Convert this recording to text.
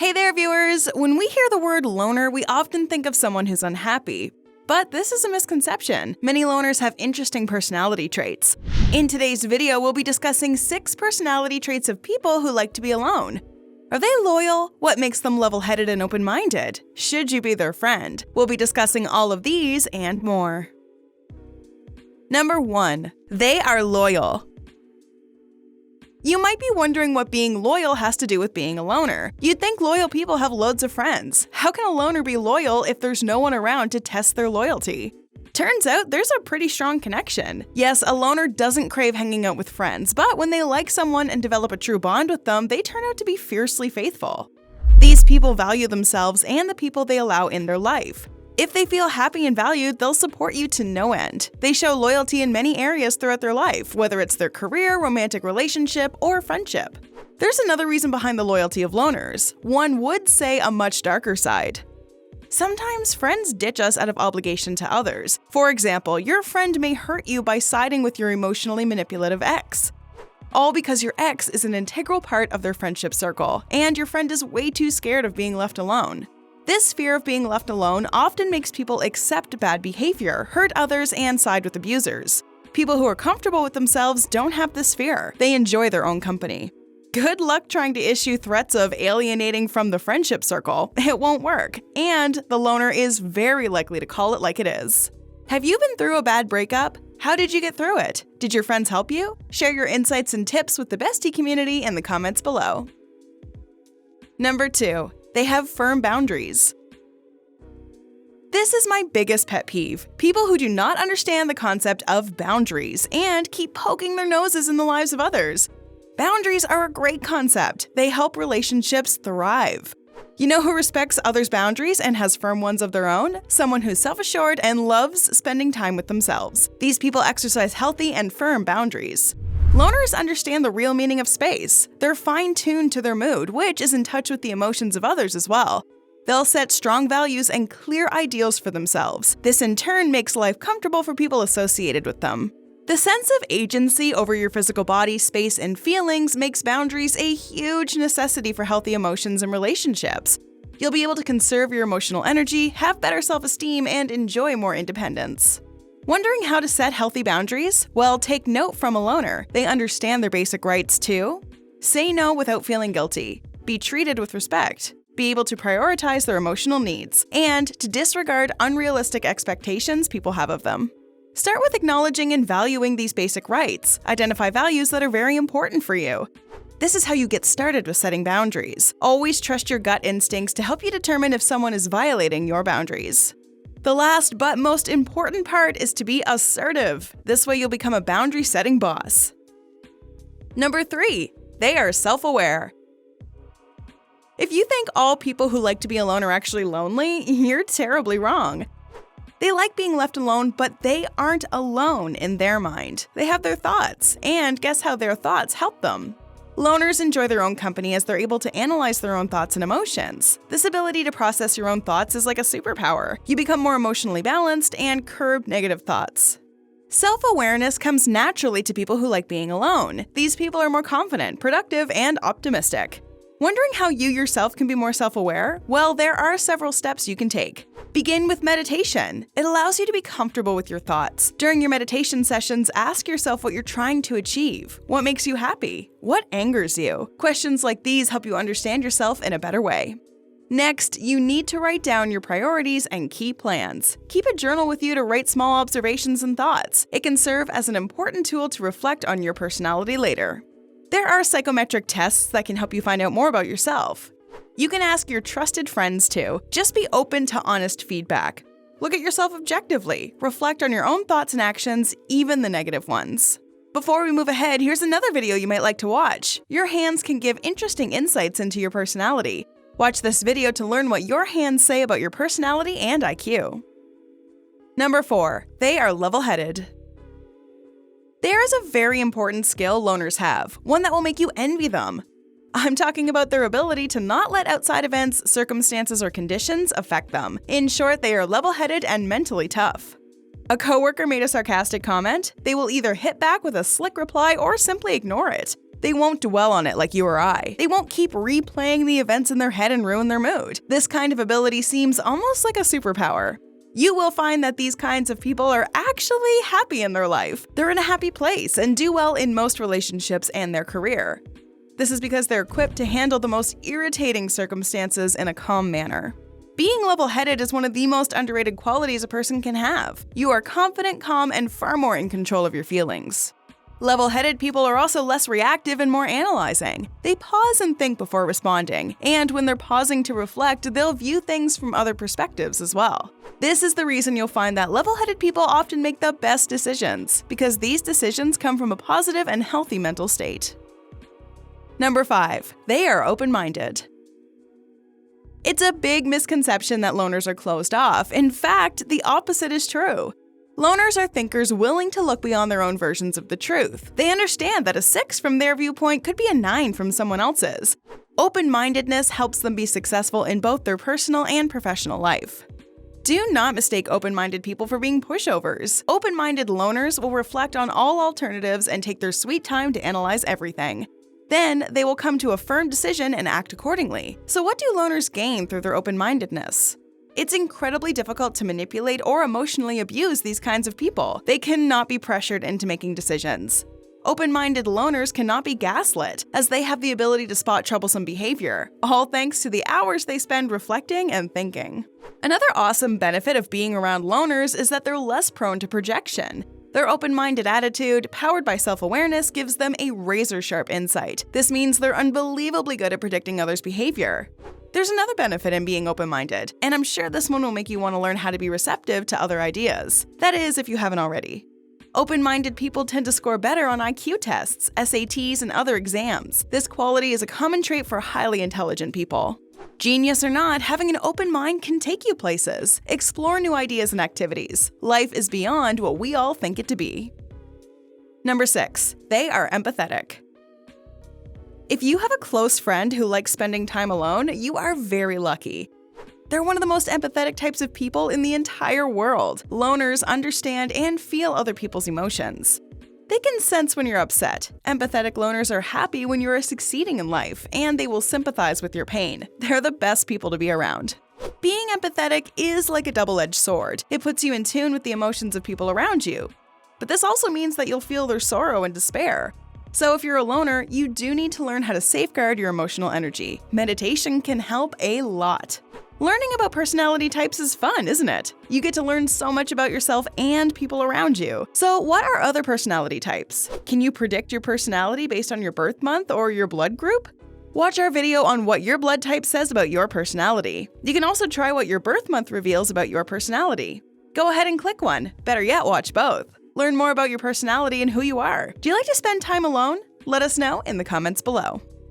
Hey there, viewers! When we hear the word loner, we often think of someone who's unhappy. But this is a misconception. Many loners have interesting personality traits. In today's video, we'll be discussing 6 personality traits of people who like to be alone. Are they loyal? What makes them level-headed and open-minded? Should you be their friend? We'll be discussing all of these and more. Number 1. They are loyal. You might be wondering what being loyal has to do with being a loner. You'd think loyal people have loads of friends. How can a loner be loyal if there's no one around to test their loyalty? Turns out there's a pretty strong connection. Yes, a loner doesn't crave hanging out with friends, but when they like someone and develop a true bond with them, they turn out to be fiercely faithful. These people value themselves and the people they allow in their life. If they feel happy and valued, they'll support you to no end. They show loyalty in many areas throughout their life, whether it's their career, romantic relationship, or friendship. There's another reason behind the loyalty of loners. One would say a much darker side. Sometimes friends ditch us out of obligation to others. For example, your friend may hurt you by siding with your emotionally manipulative ex. All because your ex is an integral part of their friendship circle, and your friend is way too scared of being left alone. This fear of being left alone often makes people accept bad behavior, hurt others, and side with abusers. People who are comfortable with themselves don't have this fear. They enjoy their own company. Good luck trying to issue threats of alienating from the friendship circle. It won't work, and the loner is very likely to call it like it is. Have you been through a bad breakup? How did you get through it? Did your friends help you? Share your insights and tips with the Bestie community in the comments below. Number 2. They have firm boundaries. This is my biggest pet peeve. People who do not understand the concept of boundaries and keep poking their noses in the lives of others. Boundaries are a great concept. They help relationships thrive. You know who respects others' boundaries and has firm ones of their own? Someone who's self-assured and loves spending time with themselves. These people exercise healthy and firm boundaries. Loners understand the real meaning of space. They're fine-tuned to their mood, which is in touch with the emotions of others as well. They'll set strong values and clear ideals for themselves. This in turn makes life comfortable for people associated with them. The sense of agency over your physical body, space, and feelings makes boundaries a huge necessity for healthy emotions and relationships. You'll be able to conserve your emotional energy, have better self-esteem, and enjoy more independence. Wondering how to set healthy boundaries? Well, take note from a loner. They understand their basic rights to say no without feeling guilty, be treated with respect, be able to prioritize their emotional needs, and to disregard unrealistic expectations people have of them. Start with acknowledging and valuing these basic rights. Identify values that are very important for you. This is how you get started with setting boundaries. Always trust your gut instincts to help you determine if someone is violating your boundaries. The last but most important part is to be assertive. This way you'll become a boundary-setting boss. Number 3. They are self-aware. If you think all people who like to be alone are actually lonely, you're terribly wrong. They like being left alone, but they aren't alone in their mind. They have their thoughts, and guess how their thoughts help them? Loners enjoy their own company as they're able to analyze their own thoughts and emotions. This ability to process your own thoughts is like a superpower. You become more emotionally balanced and curb negative thoughts. Self-awareness comes naturally to people who like being alone. These people are more confident, productive, and optimistic. Wondering how you yourself can be more self-aware? Well, there are several steps you can take. Begin with meditation. It allows you to be comfortable with your thoughts. During your meditation sessions, ask yourself what you're trying to achieve. What makes you happy? What angers you? Questions like these help you understand yourself in a better way. Next, you need to write down your priorities and key plans. Keep a journal with you to write small observations and thoughts. It can serve as an important tool to reflect on your personality later. There are psychometric tests that can help you find out more about yourself. You can ask your trusted friends too. Just be open to honest feedback. Look at yourself objectively. Reflect on your own thoughts and actions, even the negative ones. Before we move ahead, here's another video you might like to watch. Your hands can give interesting insights into your personality. Watch this video to learn what your hands say about your personality and IQ. Number 4. They are level-headed. There is a very important skill loners have, one that will make you envy them. I'm talking about their ability to not let outside events, circumstances, or conditions affect them. In short, they are level-headed and mentally tough. A coworker made a sarcastic comment. They will either hit back with a slick reply or simply ignore it. They won't dwell on it like you or I. They won't keep replaying the events in their head and ruin their mood. This kind of ability seems almost like a superpower. You will find that these kinds of people are actually happy in their life. They're in a happy place and do well in most relationships and their career. This is because they're equipped to handle the most irritating circumstances in a calm manner. Being level-headed is one of the most underrated qualities a person can have. You are confident, calm, and far more in control of your feelings. Level-headed people are also less reactive and more analyzing. They pause and think before responding, and when they're pausing to reflect, they'll view things from other perspectives as well. This is the reason you'll find that level-headed people often make the best decisions, because these decisions come from a positive and healthy mental state. Number 5. They are open-minded. It's a big misconception that loners are closed off. In fact, the opposite is true. Loners are thinkers willing to look beyond their own versions of the truth. They understand that a 6 from their viewpoint could be a 9 from someone else's. Open-mindedness helps them be successful in both their personal and professional life. Do not mistake open-minded people for being pushovers. Open-minded loners will reflect on all alternatives and take their sweet time to analyze everything. Then, they will come to a firm decision and act accordingly. So what do loners gain through their open-mindedness? It's incredibly difficult to manipulate or emotionally abuse these kinds of people. They cannot be pressured into making decisions. Open-minded loners cannot be gaslit, as they have the ability to spot troublesome behavior, all thanks to the hours they spend reflecting and thinking. Another awesome benefit of being around loners is that they're less prone to projection. Their open-minded attitude, powered by self-awareness, gives them a razor-sharp insight. This means they're unbelievably good at predicting others' behavior. There's another benefit in being open-minded, and I'm sure this one will make you want to learn how to be receptive to other ideas. That is, if you haven't already. Open-minded people tend to score better on IQ tests, SATs, and other exams. This quality is a common trait for highly intelligent people. Genius or not, having an open mind can take you places. Explore new ideas and activities. Life is beyond what we all think it to be. Number 6. They are empathetic. If you have a close friend who likes spending time alone, you are very lucky. They're one of the most empathetic types of people in the entire world. Loners understand and feel other people's emotions. They can sense when you're upset. Empathetic loners are happy when you are succeeding in life, and they will sympathize with your pain. They're the best people to be around. Being empathetic is like a double-edged sword. It puts you in tune with the emotions of people around you. But this also means that you'll feel their sorrow and despair. So if you're a loner, you do need to learn how to safeguard your emotional energy. Meditation can help a lot. Learning about personality types is fun, isn't it? You get to learn so much about yourself and people around you. So what are other personality types? Can you predict your personality based on your birth month or your blood group? Watch our video on what your blood type says about your personality. You can also try what your birth month reveals about your personality. Go ahead and click one. Better yet, watch both. Learn more about your personality and who you are. Do you like to spend time alone? Let us know in the comments below.